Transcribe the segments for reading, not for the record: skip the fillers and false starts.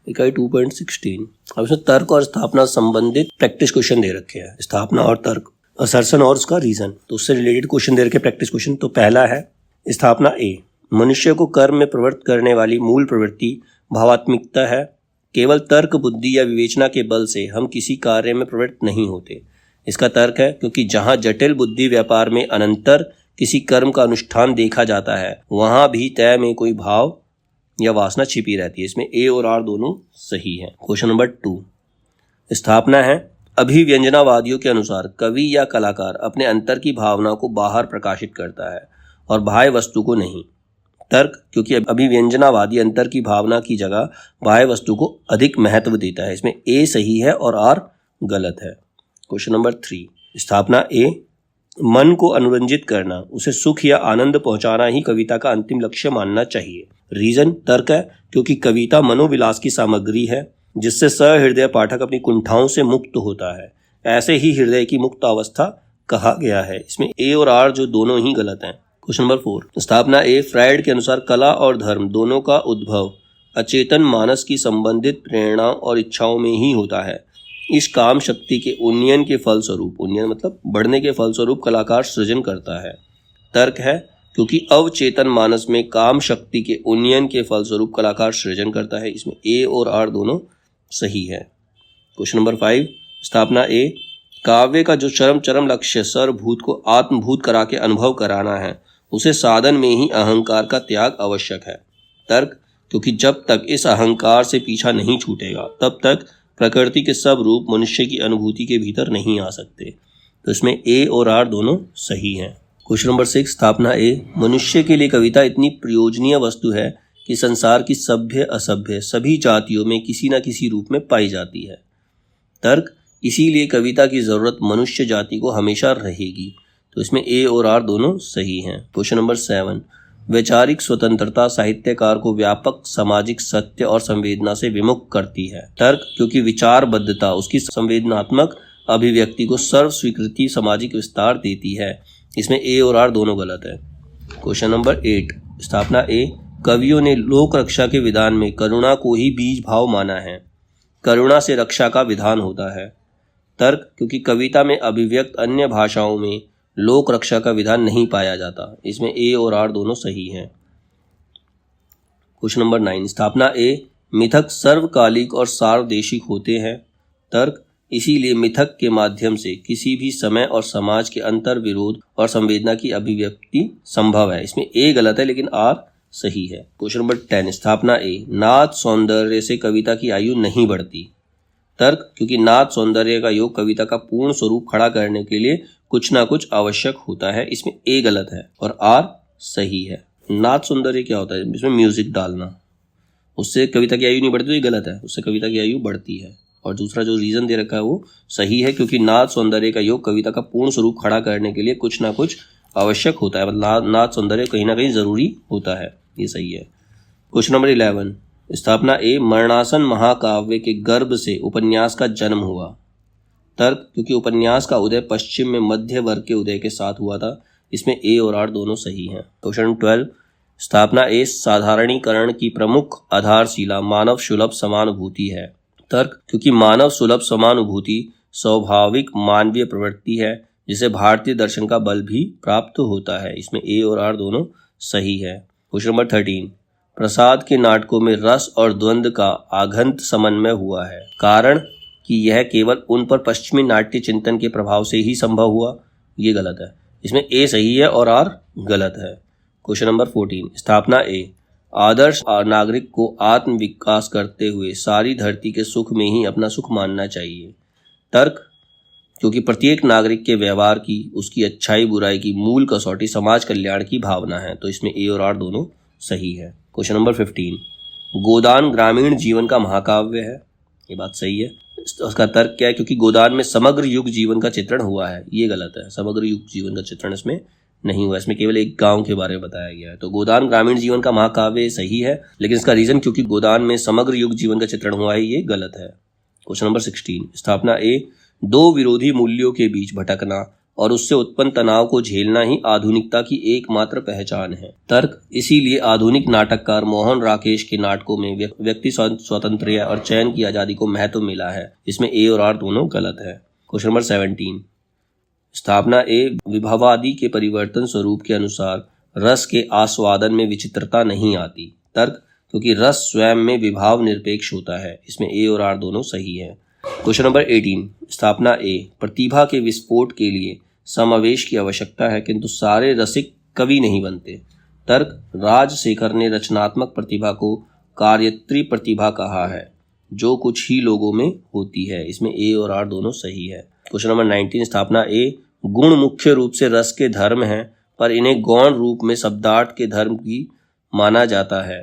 इकाई 2.16। अब इसमें तर्क और स्थापना संबंधित प्रैक्टिस क्वेश्चन दे रखे हैं, स्थापना और तर्क, असर्शन और उसका रीजन, तो उससे रिलेटेड क्वेश्चन दे रखे प्रैक्टिस क्वेश्चन। तो पहला है स्थापना ए, मनुष्य को कर्म में प्रवृत्त करने वाली मूल प्रवृत्ति भावात्मिकता है। केवल तर्क बुद्धि या विवेचना के बल से हम किसी कार्य में प्रवृत्त नहीं होते। इसका तर्क है क्योंकि जहाँ जटिल बुद्धि व्यापार में अनंतर किसी कर्म का अनुष्ठान देखा जाता है, वहां भी तय में कोई भाव या वासना छिपी रहती है। इसमें ए और आर दोनों सही है। क्वेश्चन नंबर 2, स्थापना है, अभिव्यंजनावादियों के अनुसार कवि या कलाकार अपने अंतर की भावना को बाहर प्रकाशित करता है और बाह्य वस्तु को नहीं। तर्क, क्योंकि अभिव्यंजनावादी अंतर की भावना की जगह बाह्य वस्तु को अधिक महत्व देता है। इसमें ए सही है और आर गलत है। क्वेश्चन नंबर 3, स्थापना ए, मन को अनुरंजित करना, उसे सुख या आनंद पहुंचाना ही कविता का अंतिम लक्ष्य मानना चाहिए। रीजन, तर्क है क्योंकि कविता मनोविलास की सामग्री है जिससे सहृदय पाठक अपनी कुंठाओं से मुक्त होता है। ऐसे ही हृदय की मुक्त अवस्था कहा गया है। इसमें ए और आर जो दोनों ही गलत हैं। क्वेश्चन नंबर 4, स्थापना ए, फ्रायड के अनुसार कला और धर्म दोनों का उद्भव अचेतन मानस की संबंधित प्रेरणा और इच्छाओं में ही होता है। इस काम शक्ति के उन्नयन के फलस्वरूप, उन्नयन मतलब बढ़ने के फलस्वरूप कलाकार सृजन करता है। तर्क है क्योंकि अवचेतन मानस में काम शक्ति के उन्नयन के फलस्वरूप कलाकार सृजन करता है। इसमें ए और आर दोनों सही है। क्वेश्चन नंबर 5, स्थापना ए, काव्य का जो चरम लक्ष्य सर्वभूत को आत्मभूत करा के अनुभव कराना है, उसे साधन में ही अहंकार का त्याग आवश्यक है। तर्क, क्योंकि जब तक इस अहंकार से पीछा नहीं छूटेगा तब तक प्रकृति के सब रूप मनुष्य की अनुभूति के भीतर नहीं आ सकते। तो इसमें ए और आर दोनों सही हैं। क्वेश्चन नंबर 6, स्थापना ए, मनुष्य के लिए कविता इतनी प्रयोजनीय वस्तु है कि संसार की सभ्य असभ्य सभी जातियों में किसी न किसी रूप में पाई जाती है। तर्क, इसीलिए कविता की जरूरत मनुष्य जाति को हमेशा रहेगी। तो इसमें ए और आर दोनों सही हैं। क्वेश्चन नंबर 7, वैचारिक स्वतंत्रता साहित्यकार को व्यापक सामाजिक सत्य और संवेदना से विमुख करती है। तर्क, क्योंकि विचारबद्धता उसकी संवेदनात्मक अभिव्यक्ति को सर्व स्वीकृति सामाजिक विस्तार देती है। इसमें ए और आर दोनों गलत है। क्वेश्चन नंबर 8, स्थापना ए, कवियों ने लोक रक्षा के विधान में करुणा को ही बीज भाव माना है। करुणा से रक्षा का विधान होता है। तर्क, क्योंकि कविता में अभिव्यक्त अन्य भाषाओं में लोक रक्षा का विधान नहीं पाया जाता। इसमें ए और आर दोनों सही हैं। क्वेश्चन नंबर 9, स्थापना ए, मिथक सर्वकालिक और सार्वदेशिक होते हैं। तर्क, इसीलिए मिथक के माध्यम से किसी भी समय और समाज के अंतर विरोध और संवेदना की अभिव्यक्ति संभव है। इसमें ए गलत है लेकिन आर सही है। क्वेश्चन नंबर 10, स्थापना ए, नाद सौंदर्य से कविता की आयु नहीं बढ़ती। तर्क, क्योंकि नाद सौंदर्य का योग कविता का पूर्ण स्वरूप खड़ा करने के लिए कुछ ना कुछ आवश्यक होता है। इसमें ए गलत है और आर सही है। नाद सौंदर्य क्या होता है? इसमें म्यूजिक डालना, उससे कविता की आयु नहीं बढ़ती, तो ये गलत है, उससे कविता की आयु बढ़ती है। और दूसरा जो रीजन दे रखा है वो सही है, क्योंकि नाद सौंदर्य का योग कविता का पूर्ण स्वरूप खड़ा करने के लिए कुछ ना कुछ आवश्यक होता है, मतलब नाद सौंदर्य कहीं ना कहीं जरूरी होता है। ये सही है। क्वेश्चन नंबर 11, स्थापना ए, मरणासन महाकाव्य के गर्भ से उपन्यास का जन्म हुआ। तर्क, क्योंकि उपन्यास का उदय पश्चिम में मध्य वर्ग के उदय के साथ हुआ था। इसमें ए और आर दोनों सही हैं। क्वेश्चन 12, स्थापना ए, साधारणीकरण की प्रमुख आधारशिला मानव सुलभ समानुभूति है। तर्क, क्योंकि मानव सुलभ समानुभूति स्वाभाविक मानवीय प्रवृत्ति है जिसे भारतीय दर्शन का बल भी प्राप्त होता है। इसमें ए और आर दोनों सही है। क्वेश्चन नंबर 13, प्रसाद के नाटकों में रस और द्वंद्व का आघंत समन्वय हुआ है। कारण कि यह केवल उन पर पश्चिमी नाट्य चिंतन के प्रभाव से ही संभव हुआ। ये गलत है। इसमें ए सही है और आर गलत है। क्वेश्चन नंबर 14, स्थापना ए, आदर्श नागरिक को आत्म विकास करते हुए सारी धरती के सुख में ही अपना सुख मानना चाहिए। तर्क, क्योंकि प्रत्येक नागरिक के व्यवहार की, उसकी अच्छाई बुराई की मूल कसौटी समाज कल्याण की भावना है। तो इसमें ए और आर दोनों सही है। क्वेश्चन नंबर 15, गोदान ग्रामीण जीवन का महाकाव्य है। ये बात सही है। उसका तर्क क्या है? क्योंकि गोदान में समग्र युग जीवन का चित्रण हुआ है। ये गलत है, समग्र युग जीवन का चित्रण इसमें नहीं हुआ, इसमें केवल एक गांव के बारे में बताया गया है। तो गोदान ग्रामीण जीवन का महाकाव्य सही है, लेकिन इसका रीजन क्योंकि गोदान में समग्र युग जीवन का चित्रण हुआ है, ये गलत है। क्वेश्चन नंबर 16, स्थापना ए, दो विरोधी मूल्यों के बीच भटकना और उससे उत्पन्न तनाव को झेलना ही आधुनिकता की एकमात्र पहचान है। तर्क, इसीलिए आधुनिक नाटककार मोहन राकेश के नाटकों में व्यक्ति स्वातंत्र्य और चयन की आजादी को महत्व मिला है। इसमें ए और आर दोनों गलत है। क्वेश्चन नंबर 17, स्थापना ए, विभवादि के परिवर्तन स्वरूप के अनुसार रस के आस्वादन में विचित्रता नहीं आती। तर्क, क्योंकि रस स्वयं में विभाव निरपेक्ष होता है। इसमें ए और आर दोनों सही है। क्वेश्चन नंबर 18, स्थापना ए, प्रतिभा के विस्फोट के लिए समावेश की आवश्यकता है किंतु सारे रसिक कवि नहीं बनते। तर्क, राजशेखर ने रचनात्मक प्रतिभा को कार्यत्री प्रतिभा कहा है जो कुछ ही लोगों में होती है। इसमें ए और आर दोनों सही है। क्वेश्चन नंबर 19, स्थापना ए, गुण मुख्य रूप से रस के धर्म हैं पर इन्हें गौण रूप में शब्दार्थ के धर्म की माना जाता है।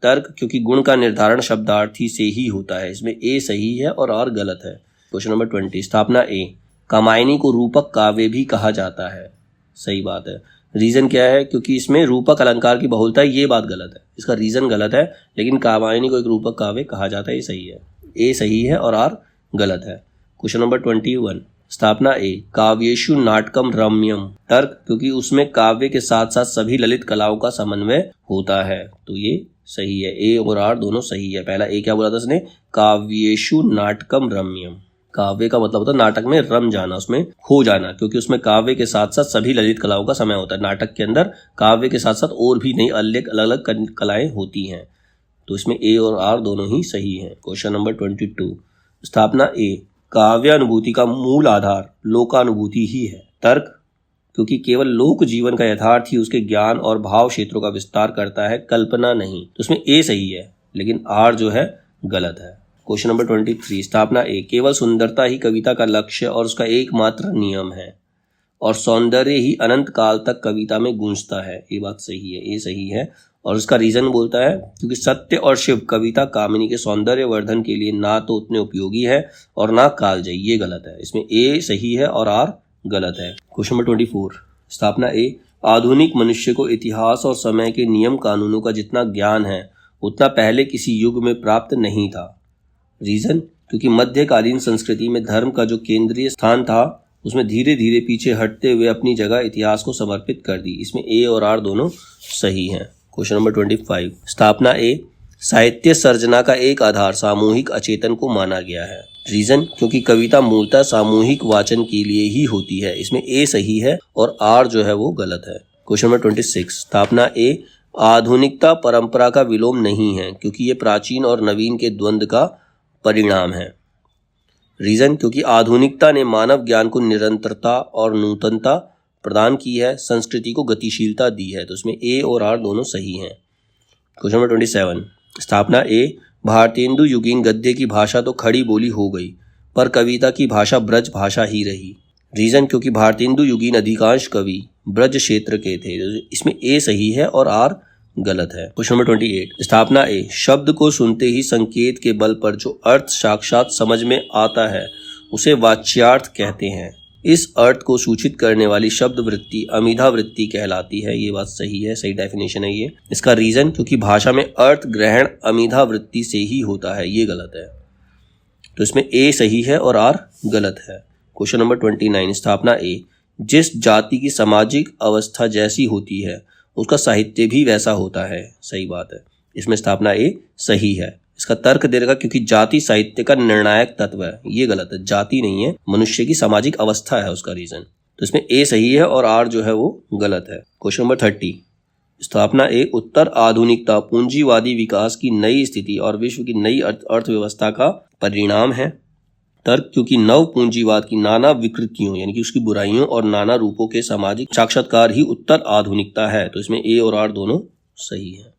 तर्क, क्योंकि गुण का निर्धारण शब्दार्थी से ही होता है। इसमें ए सही है और आर गलत है। क्वेश्चन नंबर 20, स्थापना ए, कामायनी को रूपक काव्य भी कहा जाता है। सही बात है। रीजन क्या है? क्योंकि इसमें रूपक अलंकार की बहुलता है, ये बात गलत है। इसका रीजन गलत है, लेकिन कामायनी को एक रूपक काव्य कहा जाता है, ये सही है। ए सही है और आर गलत है। क्वेश्चन नंबर 21, स्थापना ए, काव्येषु नाटकम रम्यम। तर्क, क्योंकि उसमें काव्य के साथ साथ सभी ललित कलाओं का समन्वय होता है, तो ये सही है। ए और आर दोनों सही है। पहला ए क्या बोला था उसने? काव्येषु नाटकम रम्यम। काव्य का मतलब होता है नाटक में रम जाना, उसमें खो जाना, क्योंकि उसमें काव्य के साथ साथ सभी ललित कलाओं का समय होता है। नाटक के अंदर काव्य के साथ साथ और भी नई अलग अलग कलाएं होती हैं, तो इसमें ए और आर दोनों ही सही हैं। क्वेश्चन नंबर 22, स्थापना ए, काव्यानुभूति का मूल आधार लोकानुभूति ही है। तर्क, क्योंकि केवल लोक जीवन का यथार्थ ही उसके ज्ञान और भाव क्षेत्रों का विस्तार करता है, कल्पना नहीं। तो उसमें ए सही है, लेकिन आर जो है गलत है। क्वेश्चन नंबर 23, स्थापना ए, केवल सुंदरता ही कविता का लक्ष्य और उसका एकमात्र नियम है और सौंदर्य ही अनंत काल तक कविता में गूंजता है। ये बात सही है, ए सही है। और उसका रीजन बोलता है क्योंकि सत्य और शिव कविता कामिनी के सौंदर्य वर्धन के लिए ना तो उतने उपयोगी है और ना कालजयी। ये गलत है। इसमें ए सही है और आर गलत है। क्वेश्चन नंबर 24, स्थापना ए, आधुनिक मनुष्य को इतिहास और समय के नियम कानूनों का जितना ज्ञान है उतना पहले किसी युग में प्राप्त नहीं था। रीजन, क्योंकि मध्यकालीन संस्कृति में धर्म का जो केंद्रीय स्थान था उसमें धीरे धीरे पीछे हटते हुए अपनी जगह इतिहास को समर्पित कर दी। इसमें ए और आर दोनों सही हैं। क्वेश्चन नंबर 25, स्थापना ए, साहित्य सर्जना का एक आधार सामूहिक अचेतन को माना गया है। रीजन, क्योंकि कविता मूलतः सामूहिक वाचन के लिए ही होती है। इसमें ए सही है और आर जो है वो गलत है। क्वेश्चन नंबर 26, स्थापना ए, आधुनिकता परंपरा का विलोम नहीं है क्योंकि ये प्राचीन और नवीन के द्वंद्व का परिणाम है। रीजन, क्योंकि आधुनिकता ने मानव ज्ञान को निरंतरता और नूतनता प्रदान की है, संस्कृति को गतिशीलता दी है। तो इसमें ए और आर दोनों सही हैं। क्वेश्चन नंबर 27, स्थापना ए, भारतेंदु युगीन गद्य की भाषा तो खड़ी बोली हो गई पर कविता की भाषा ब्रज भाषा ही रही। रीजन, क्योंकि भारतेंदु युगीन अधिकांश कवि ब्रज क्षेत्र के थे। इसमें ए सही है और आर गलत है। क्वेश्चन नंबर 28, स्थापना ए, शब्द को सुनते ही संकेत के बल पर जो अर्थ साक्षात समझ में आता है उसे वाच्यार्थ कहते हैं। इस अर्थ को सूचित करने वाली शब्द वृत्ति अमीधा वृत्ति कहलाती है। ये बात सही है, सही डेफिनेशन है ये। इसका रीजन, क्योंकि भाषा में अर्थ ग्रहण अमीधा वृत्ति से ही होता है। ये गलत है, तो इसमें ए सही है और आर गलत है। क्वेश्चन नंबर 29, स्थापना ए, जिस जाति की सामाजिक अवस्था जैसी होती है उसका साहित्य भी वैसा होता है। सही बात है। इसमें स्थापना ए सही है। इसका तर्क दे रखा क्योंकि जाति साहित्य का निर्णायक तत्व है। ये गलत है, जाति नहीं है, मनुष्य की सामाजिक अवस्था है उसका रीजन। तो इसमें ए सही है और आर जो है वो गलत है। क्वेश्चन नंबर 30, स्थापना ए, उत्तर आधुनिकता पूंजीवादी विकास की नई स्थिति और विश्व की नई अर्थव्यवस्था का परिणाम है। तर्क, क्योंकि नव पूंजीवाद की नाना विकृतियों यानी कि उसकी बुराइयों और नाना रूपों के सामाजिक साक्षात्कार ही उत्तर आधुनिकता है। तो इसमें ए और आर दोनों सही है।